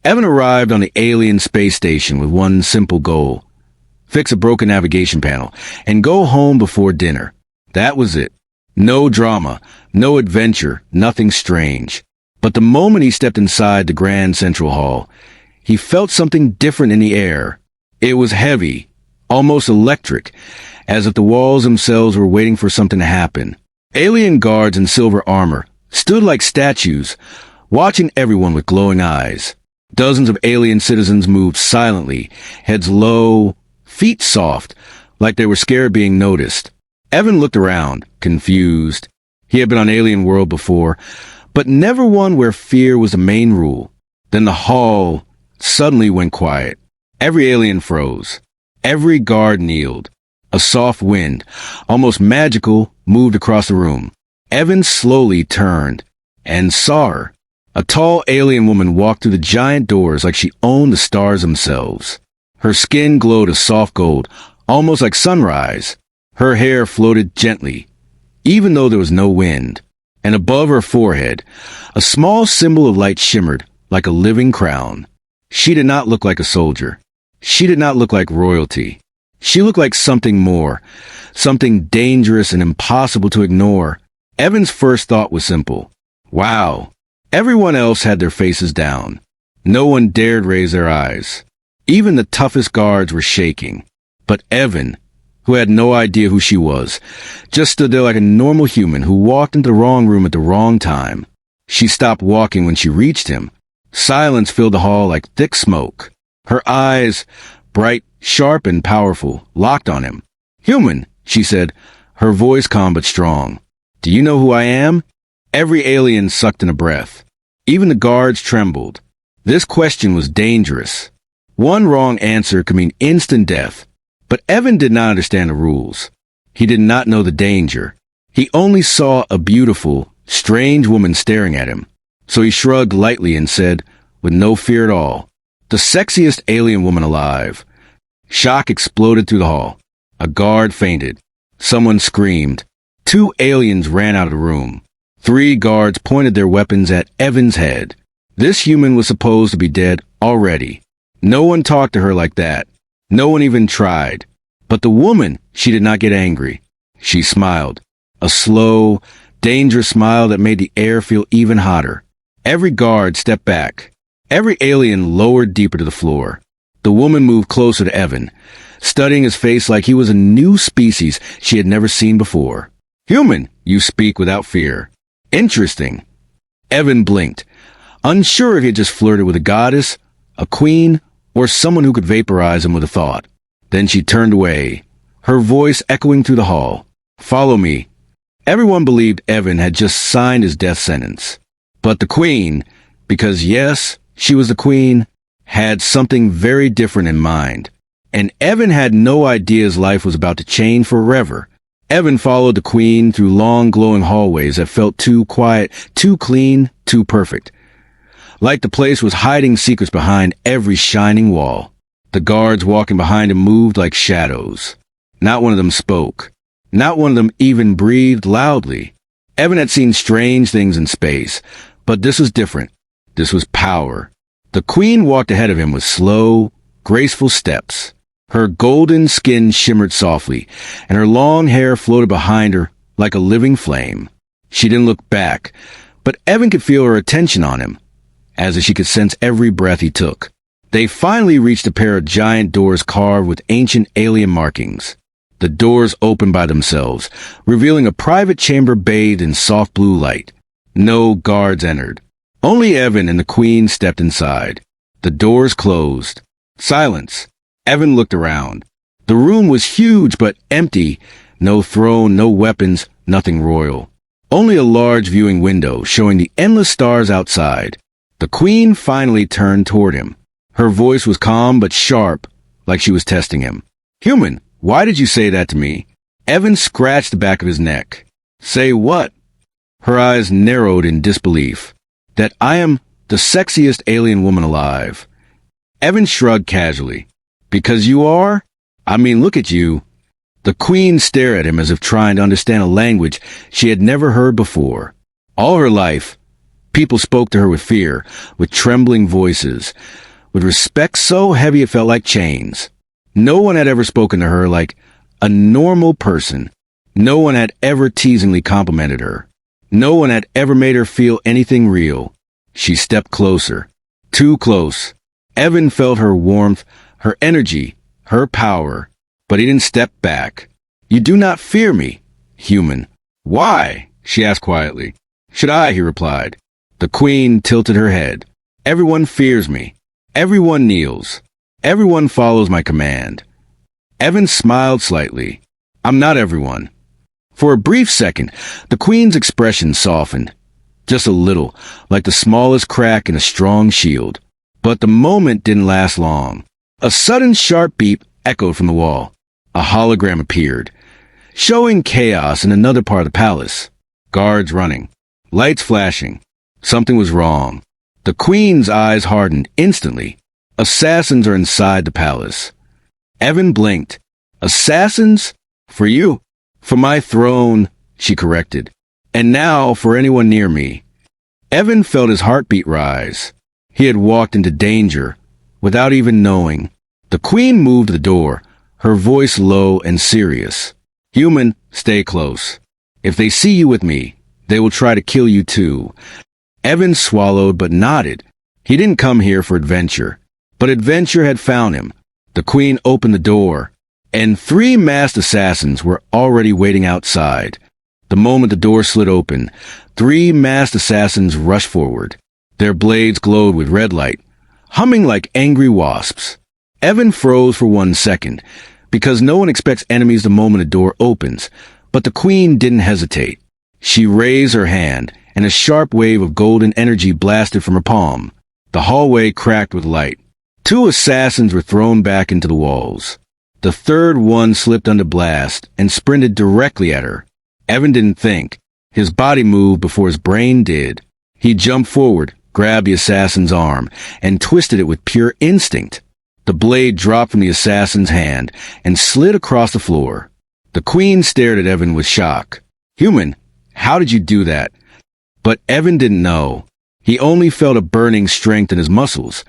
Evan arrived on the alien space station with one simple goal: fix a broken navigation panel and go home before dinner. That was it. No drama, no adventure, nothing strange. But the moment he stepped inside the Grand Central Hall, he felt something different in the air. It was heavy, almost electric, as if the walls themselves were waiting for something to happen. Alien guards in silver armor stood like statues, watching everyone with glowing eyes. Dozens of alien citizens moved silently, heads low, feet soft, like they were scared of being noticed. Evan looked around, confused. He had been on Alien World before, but never one where fear was the main rule. Then the hall suddenly went quiet. Every alien froze. Every guard kneeled. A soft wind, almost magical, moved across the room. Evan slowly turned and saw her. A tall alien woman walked through the giant doors like she owned the stars themselves. Her skin glowed a soft gold, almost like sunrise. Her hair floated gently, even though there was no wind. And above her forehead, a small symbol of light shimmered like a living crown. She did not look like a soldier. She did not look like royalty. She looked like something more, something dangerous and impossible to ignore. Evan's first thought was simple. Wow. Everyone else had their faces down. No one dared raise their eyes. Even the toughest guards were shaking. But Evan, who had no idea who she was, just stood there like a normal human who walked into the wrong room at the wrong time. She stopped walking when she reached him. Silence filled the hall like thick smoke. Her eyes, bright, sharp, and powerful, locked on him. "Human," she said, her voice calm but strong. "Do you know who I am?" Every alien sucked in a breath. Even the guards trembled. This question was dangerous. One wrong answer could mean instant death. But Evan did not understand the rules. He did not know the danger. He only saw a beautiful, strange woman staring at him. So he shrugged lightly and said, with no fear at all, "The sexiest alien woman alive." Shock exploded through the hall. A guard fainted. Someone screamed. 2 aliens ran out of the room. 3 guards pointed their weapons at Evan's head. This human was supposed to be dead already. No one talked to her like that. No one even tried. But the woman, she did not get angry. She smiled. A slow, dangerous smile that made the air feel even hotter. Every guard stepped back. Every alien lowered deeper to the floor. The woman moved closer to Evan, studying his face like he was a new species she had never seen before. "Human, you speak without fear. Interesting." Evan blinked, unsure if he had just flirted with a goddess, a queen, or someone who could vaporize him with a thought. Then she turned away, her voice echoing through the hall. "Follow me." Everyone believed Evan had just signed his death sentence. But the queen, because yes, she was the queen, had something very different in mind. And Evan had no idea his life was about to change forever. Evan followed the queen through long glowing hallways that felt too quiet, too clean, too perfect. Like the place was hiding secrets behind every shining wall. The guards walking behind him moved like shadows. Not one of them spoke. Not one of them even breathed loudly. Evan had seen strange things in space, but this was different. This was power. The queen walked ahead of him with slow, graceful steps. Her golden skin shimmered softly, and her long hair floated behind her like a living flame. She didn't look back, but Evan could feel her attention on him, as if she could sense every breath he took. They finally reached a pair of giant doors carved with ancient alien markings. The doors opened by themselves, revealing a private chamber bathed in soft blue light. No guards entered. Only Evan and the queen stepped inside. The doors closed. Silence. Evan looked around. The room was huge but empty. No throne, no weapons, nothing royal. Only a large viewing window showing the endless stars outside. The queen finally turned toward him. Her voice was calm but sharp, like she was testing him. "Human, why did you say that to me?" Evan scratched the back of his neck. "Say what?" Her eyes narrowed in disbelief. "That I am the sexiest alien woman alive." Evan shrugged casually. "Because you are? I mean, look at you." The queen stared at him as if trying to understand a language she had never heard before. All her life, People spoke to her with fear, with trembling voices, with respect so heavy it felt like chains. No one had ever spoken to her like a normal person. No one had ever teasingly complimented her. No one had ever made her feel anything real. She stepped closer. Too close. Evan felt her warmth, her energy, her power. But he didn't step back. "You do not fear me, human." "Why?" she asked quietly. "Should I?" he replied. The queen tilted her head. "Everyone fears me. Everyone kneels. Everyone follows my command." Evan smiled slightly. "I'm not everyone." For a brief second, the queen's expression softened. Just a little, like the smallest crack in a strong shield. But the moment didn't last long. A sudden sharp beep echoed from the wall. A hologram appeared, showing chaos in another part of the palace. Guards running. Lights flashing. Something was wrong. The queen's eyes hardened instantly. Assassins are inside the palace. Evan blinked. "Assassins? For you?" "For my throne," she corrected. "And now for anyone near me." Evan felt his heartbeat rise. He had walked into danger without even knowing. The queen moved to the door, her voice low and serious. "Human, stay close. If they see you with me, they will try to kill you too." Evan swallowed but nodded. He didn't come here for adventure, but adventure had found him. The queen opened the door, and 3 masked assassins were already waiting outside. The moment the door slid open, 3 masked assassins rushed forward. Their blades glowed with red light, humming like angry wasps. Evan froze for 1 second, because no one expects enemies the moment a door opens, but the queen didn't hesitate. She raised her hand, and a sharp wave of golden energy blasted from her palm. The hallway cracked with light. 2 assassins were thrown back into the walls. The third one slipped under blast and sprinted directly at her. Evan didn't think. His body moved before his brain did. He jumped forward, grabbed the assassin's arm, and twisted it with pure instinct. The blade dropped from the assassin's hand and slid across the floor. The queen stared at Evan with shock. "Human, how did you do that?" But Evan didn't know. He only felt a burning strength in his muscles,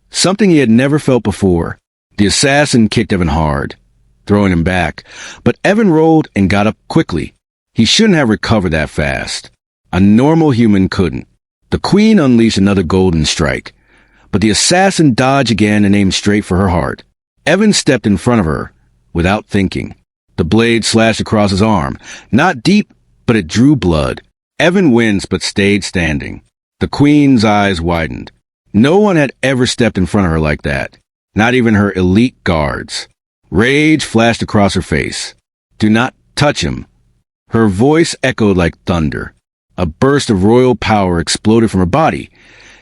something he had never felt before. The assassin kicked Evan hard, throwing him back, but Evan rolled and got up quickly. He shouldn't have recovered that fast. A normal human couldn't. The queen unleashed another golden strike, but the assassin dodged again and aimed straight for her heart. Evan stepped in front of her, without thinking. The blade slashed across his arm, not deep, but it drew blood. Evan winced but stayed standing. The queen's eyes widened. No one had ever stepped in front of her like that, not even her elite guards. Rage flashed across her face. "Do not touch him." Her voice echoed like thunder. A burst of royal power exploded from her body,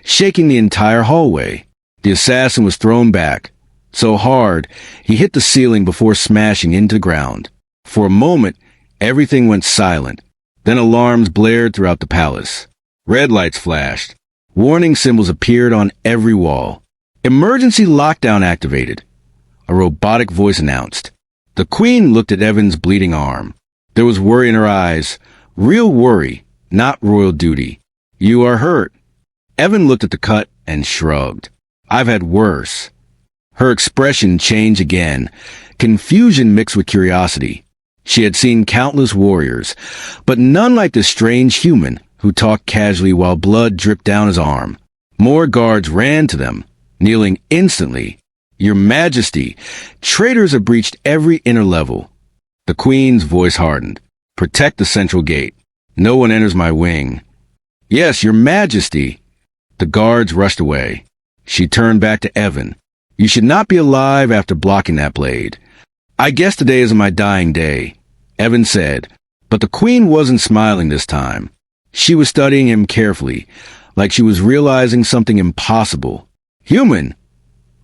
shaking the entire hallway. The assassin was thrown back, so hard he hit the ceiling before smashing into the ground. For a moment, everything went silent. Then alarms blared throughout the palace. Red lights flashed. Warning symbols appeared on every wall. "Emergency lockdown activated," a robotic voice announced. The queen looked at Evan's bleeding arm. There was worry in her eyes. Real worry, not royal duty. "You are hurt." Evan looked at the cut and shrugged. "I've had worse." Her expression changed again, confusion mixed with curiosity. She had seen countless warriors, but none like this strange human who talked casually while blood dripped down his arm. More guards ran to them, kneeling instantly. "Your Majesty, traitors have breached every inner level." The queen's voice hardened. "Protect the central gate. No one enters my wing." "Yes, Your Majesty." The guards rushed away. She turned back to Evan. "You should not be alive after blocking that blade." "I guess today is my dying day," Evan said, but the queen wasn't smiling this time. She was studying him carefully, like she was realizing something impossible. "Human,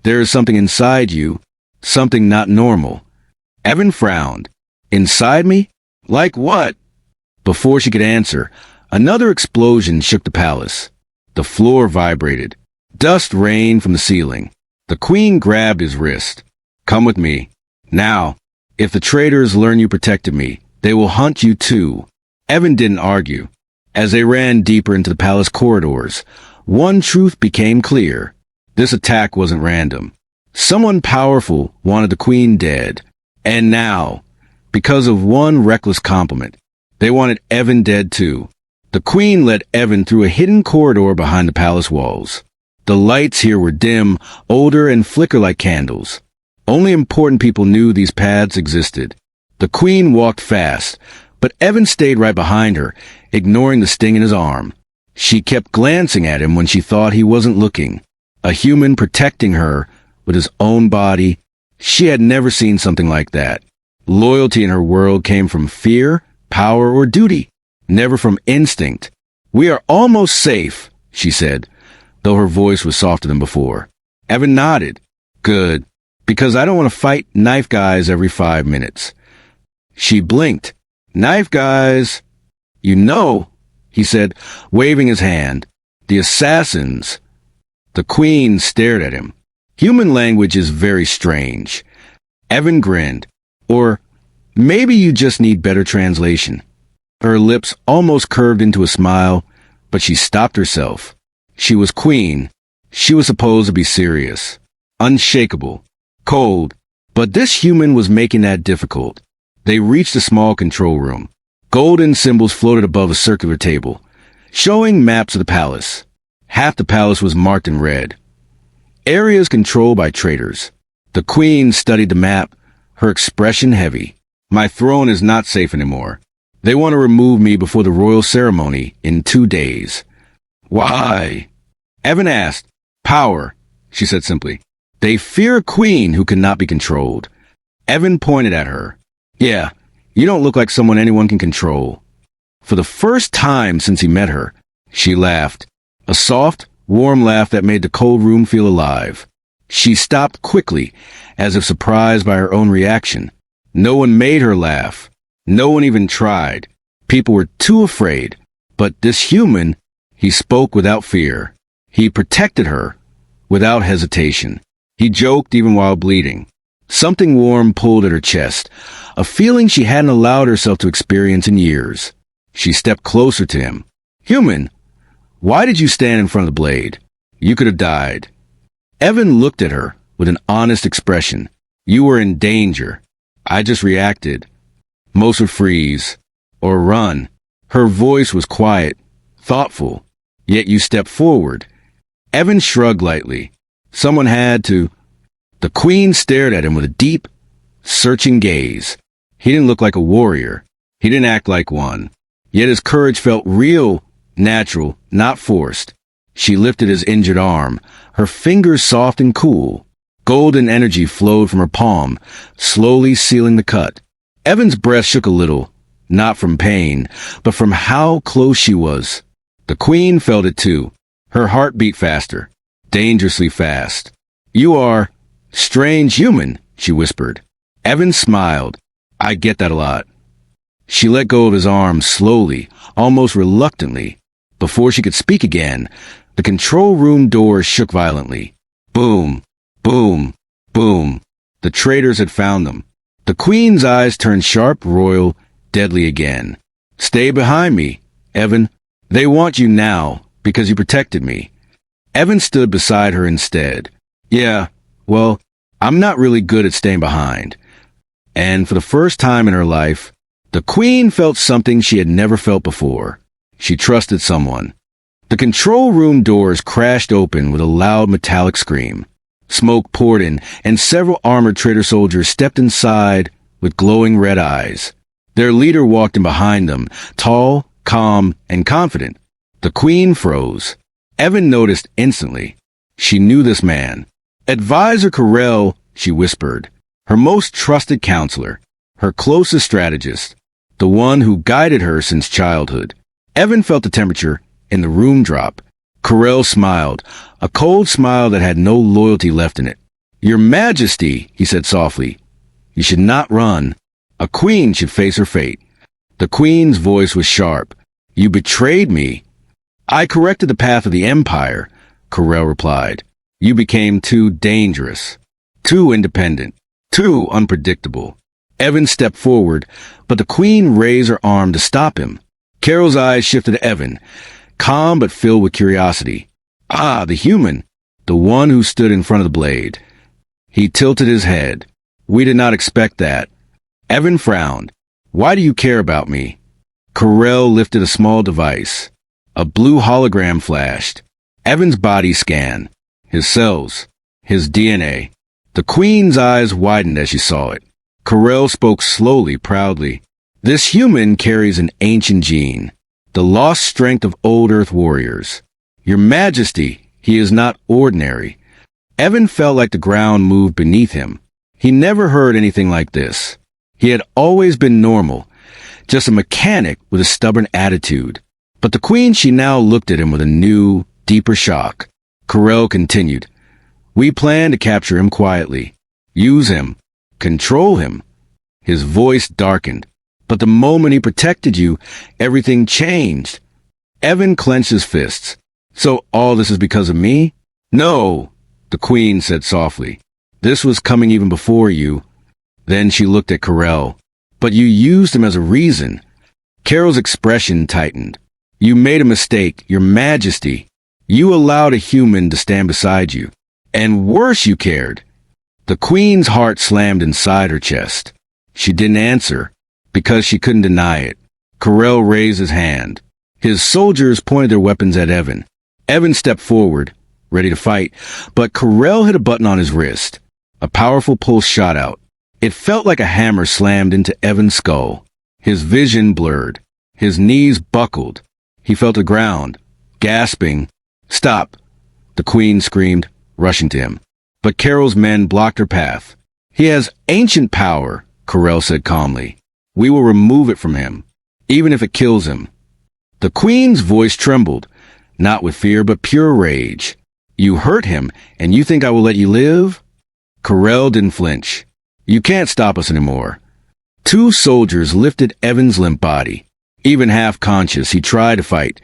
there is something inside you, something not normal." Evan frowned. "Inside me? Like what?" Before she could answer, another explosion shook the palace. The floor vibrated. Dust rained from the ceiling. The queen grabbed his wrist. "Come with me. Now, if the traitors learn you protected me, they will hunt you too." Evan didn't argue. As they ran deeper into the palace corridors, one truth became clear. This attack wasn't random. Someone powerful wanted the queen dead. And now, because of one reckless compliment, they wanted Evan dead too. The queen led Evan through a hidden corridor behind the palace walls. The lights here were dim, older, and flicker like candles. Only important people knew these paths existed. The queen walked fast, but Evan stayed right behind her, ignoring the sting in his arm. She kept glancing at him when she thought he wasn't looking. A human protecting her with his own body. She had never seen something like that. Loyalty in her world came from fear, power, or duty, never from instinct. "We are almost safe," she said, though her voice was softer than before. Evan nodded. "Good, because I don't want to fight knife guys every 5 minutes." She blinked. "Knife guys?" "You know," he said, waving his hand. "The assassins." The queen stared at him. Human language is very strange. Evan grinned. "Or maybe you just need better translation." Her lips almost curved into a smile, but she stopped herself. She was queen. She was supposed to be serious, unshakable, cold, but this human was making that difficult. They reached a small control room. Golden symbols floated above a circular table, showing maps of the palace. Half the palace was marked in red. Areas controlled by traitors. The queen studied the map, her expression heavy. "My throne is not safe anymore. They want to remove me before the royal ceremony in 2 days." "Why?" Evan asked. "Power," she said simply. "They fear a queen who cannot be controlled." Evan pointed at her. "Yeah, you don't look like someone anyone can control." For the first time since he met her, she laughed. A soft, warm laugh that made the cold room feel alive. She stopped quickly, as if surprised by her own reaction. No one made her laugh. No one even tried. People were too afraid. But this human, he spoke without fear. He protected her, without hesitation. He joked even while bleeding. Something warm pulled at her chest, a feeling she hadn't allowed herself to experience in years. She stepped closer to him. "Human, why did you stand in front of the blade? You could have died." Evan looked at her with an honest expression. "You were in danger. I just reacted. Most would freeze or run." Her voice was quiet, thoughtful, yet you stepped forward. Evan shrugged lightly. Someone had to. The queen stared at him with a deep, searching gaze. He didn't look like a warrior. He didn't act like one. Yet his courage felt real, natural, not forced. She lifted his injured arm, her fingers soft and cool. Golden energy flowed from her palm, slowly sealing the cut. Evan's breath shook a little, not from pain, but from how close she was. The queen felt it too. Her heart beat faster, dangerously fast. "You are strange human," she whispered. Evan smiled. "I get that a lot." She let go of his arm slowly, almost reluctantly. Before she could speak again, the control room doors shook violently. Boom, boom, boom. The traitors had found them. The queen's eyes turned sharp, royal, deadly again. "Stay behind me, Evan. They want you now, because you protected me." Evan stood beside her instead. "Yeah, well, I'm not really good at staying behind." And for the first time in her life, the queen felt something she had never felt before. She trusted someone. The control room doors crashed open with a loud metallic scream. Smoke poured in, and several armored traitor soldiers stepped inside with glowing red eyes. Their leader walked in behind them, tall, calm, and confident. The queen froze. Evan noticed instantly. She knew this man. "Advisor Corell," she whispered. Her most trusted counselor. Her closest strategist. The one who guided her since childhood. Evan felt the temperature in the room drop. Corell smiled, a cold smile that had no loyalty left in it. "Your Majesty," he said softly, "you should not run. A queen should face her fate." The queen's voice was sharp. "You betrayed me." "I corrected the path of the Empire," Corell replied. "You became too dangerous, too independent, too unpredictable." Evan stepped forward, but the queen raised her arm to stop him. Carol's eyes shifted to Evan, calm but filled with curiosity. Ah, the human, the one who stood in front of the blade. He tilted his head. We did not expect that. Evan frowned. Why do you care about me? Carell lifted a small device. A blue hologram flashed. Evan's body scanned. His cells. His DNA. The Queen's eyes widened as she saw it. Carell spoke slowly, proudly. This human carries an ancient gene, the lost strength of old Earth warriors. Your Majesty, he is not ordinary. Evan felt like the ground moved beneath him. He never heard anything like this. He had always been normal, just a mechanic with a stubborn attitude. But the Queen, she now looked at him with a new, deeper shock. Carell continued, We plan to capture him quietly. Use him. Control him. His voice darkened. But the moment he protected you, everything changed. Evan clenched his fists. So all this is because of me? No, the Queen said softly. This was coming even before you. Then she looked at Carell. But you used him as a reason. Carol's expression tightened. You made a mistake, Your Majesty. You allowed a human to stand beside you. And worse, you cared. The Queen's heart slammed inside her chest. She didn't answer, because she couldn't deny it. Carell raised his hand. His soldiers pointed their weapons at Evan. Evan stepped forward, ready to fight, but Carell hit a button on his wrist. A powerful pulse shot out. It felt like a hammer slammed into Evan's skull. His vision blurred. His knees buckled. He fell to the ground, gasping. Stop, the Queen screamed, rushing to him. But Carol's men blocked her path. He has ancient power, Carell said calmly. We will remove it from him, even if it kills him. The Queen's voice trembled, not with fear but pure rage. You hurt him, and you think I will let you live? Carell didn't flinch. You can't stop us anymore. Two soldiers lifted Evan's limp body. Even half-conscious, he tried to fight,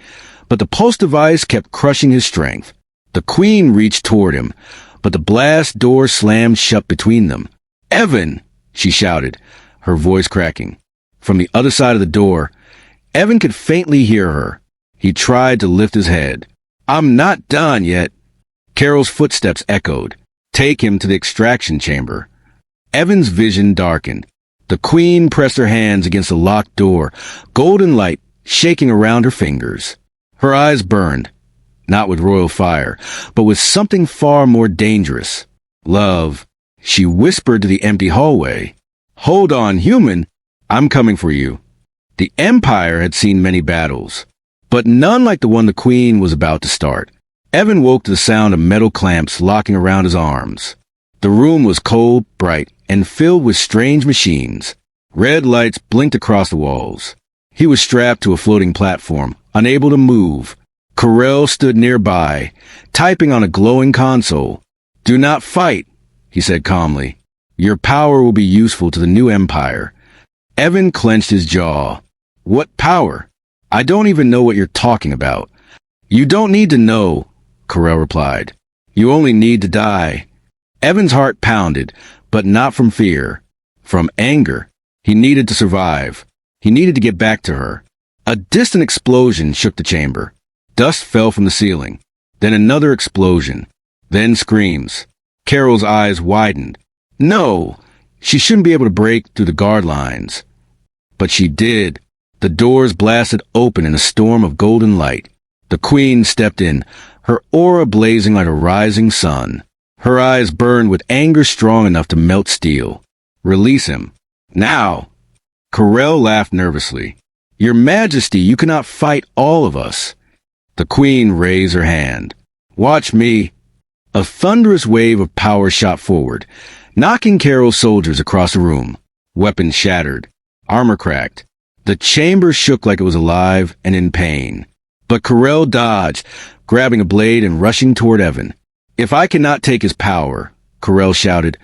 but the pulse device kept crushing his strength. The Queen reached toward him, but the blast door slammed shut between them. Evan, she shouted, her voice cracking. From the other side of the door, Evan could faintly hear her. He tried to lift his head. I'm not done yet. Carol's footsteps echoed. Take him to the extraction chamber. Evan's vision darkened. The Queen pressed her hands against the locked door, golden light shaking around her fingers. Her eyes burned, not with royal fire, but with something far more dangerous. Love, she whispered to the empty hallway. Hold on, human. I'm coming for you. The Empire had seen many battles, but none like the one the Queen was about to start. Evan woke to the sound of metal clamps locking around his arms. The room was cold, bright, and filled with strange machines. Red lights blinked across the walls. He was strapped to a floating platform, unable to move. Carell stood nearby, typing on a glowing console. Do not fight, he said calmly. Your power will be useful to the new empire. Evan clenched his jaw. What power? I don't even know what you're talking about. You don't need to know, Carell replied. You only need to die. Evan's heart pounded, but not from fear. From anger. He needed to survive. He needed to get back to her. A distant explosion shook the chamber. Dust fell from the ceiling. Then another explosion. Then screams. Carol's eyes widened. No! She shouldn't be able to break through the guard lines. But she did. The doors blasted open in a storm of golden light. The Queen stepped in, her aura blazing like a rising sun. Her eyes burned with anger strong enough to melt steel. Release him. Now! Carell laughed nervously. Your Majesty, you cannot fight all of us. The Queen raised her hand. Watch me. A thunderous wave of power shot forward, knocking Carol's soldiers across the room. Weapons shattered. Armor cracked. The chamber shook like it was alive and in pain. But Carell dodged, grabbing a blade and rushing toward Evan. If I cannot take his power, Carell shouted,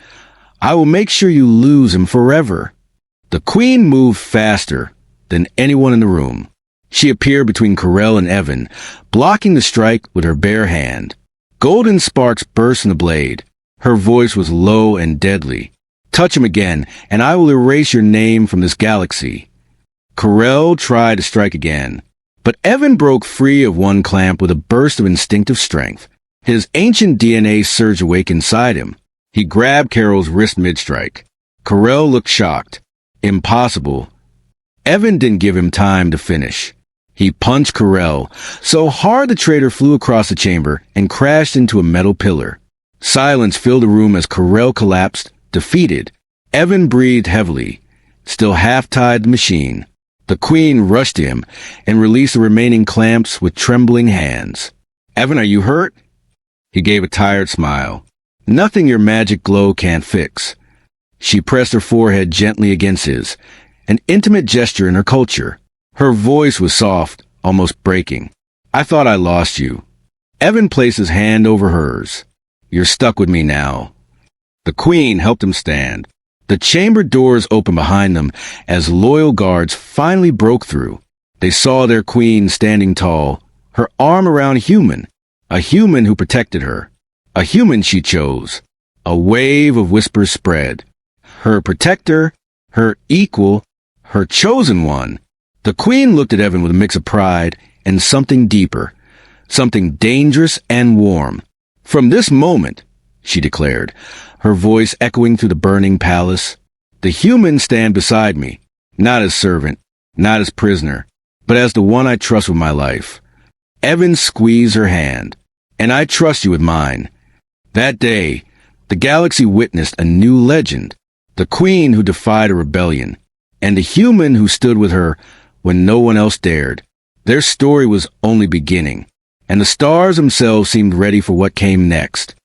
I will make sure you lose him forever. The Queen moved faster than anyone in the room. She appeared between Carell and Evan, blocking the strike with her bare hand. Golden sparks burst from the blade. Her voice was low and deadly. Touch him again, and I will erase your name from this galaxy. Carell tried to strike again, But Evan broke free of one clamp with a burst of instinctive strength. His ancient DNA surged awake inside him. He grabbed Carol's wrist mid-strike. Carell looked shocked. Impossible. Evan didn't give him time to finish. He punched Carell so hard the traitor flew across the chamber and crashed into a metal pillar. Silence filled the room as Carell collapsed, defeated. Evan breathed heavily, still half-tied the machine. The Queen rushed to him and released the remaining clamps with trembling hands. "Evan, are you hurt?" He gave a tired smile. "Nothing your magic glow can't fix." She pressed her forehead gently against his, an intimate gesture in her culture. Her voice was soft, almost breaking. "I thought I lost you." Evan placed his hand over hers. "You're stuck with me now." The Queen helped him stand. The chamber doors opened behind them as loyal guards finally broke through. They saw their queen standing tall, her arm around a human who protected her, a human she chose. A wave of whispers spread. Her protector, her equal, her chosen one. The Queen looked at Evan with a mix of pride and something deeper, something dangerous and warm. "From this moment," she declared, her voice echoing through the burning palace, "the humans stand beside me, not as servant, not as prisoner, but as the one I trust with my life." Evan squeezed her hand. "And I trust you with mine." That day, the galaxy witnessed a new legend, the Queen who defied a rebellion, and the human who stood with her when no one else dared. Their story was only beginning, and the stars themselves seemed ready for what came next.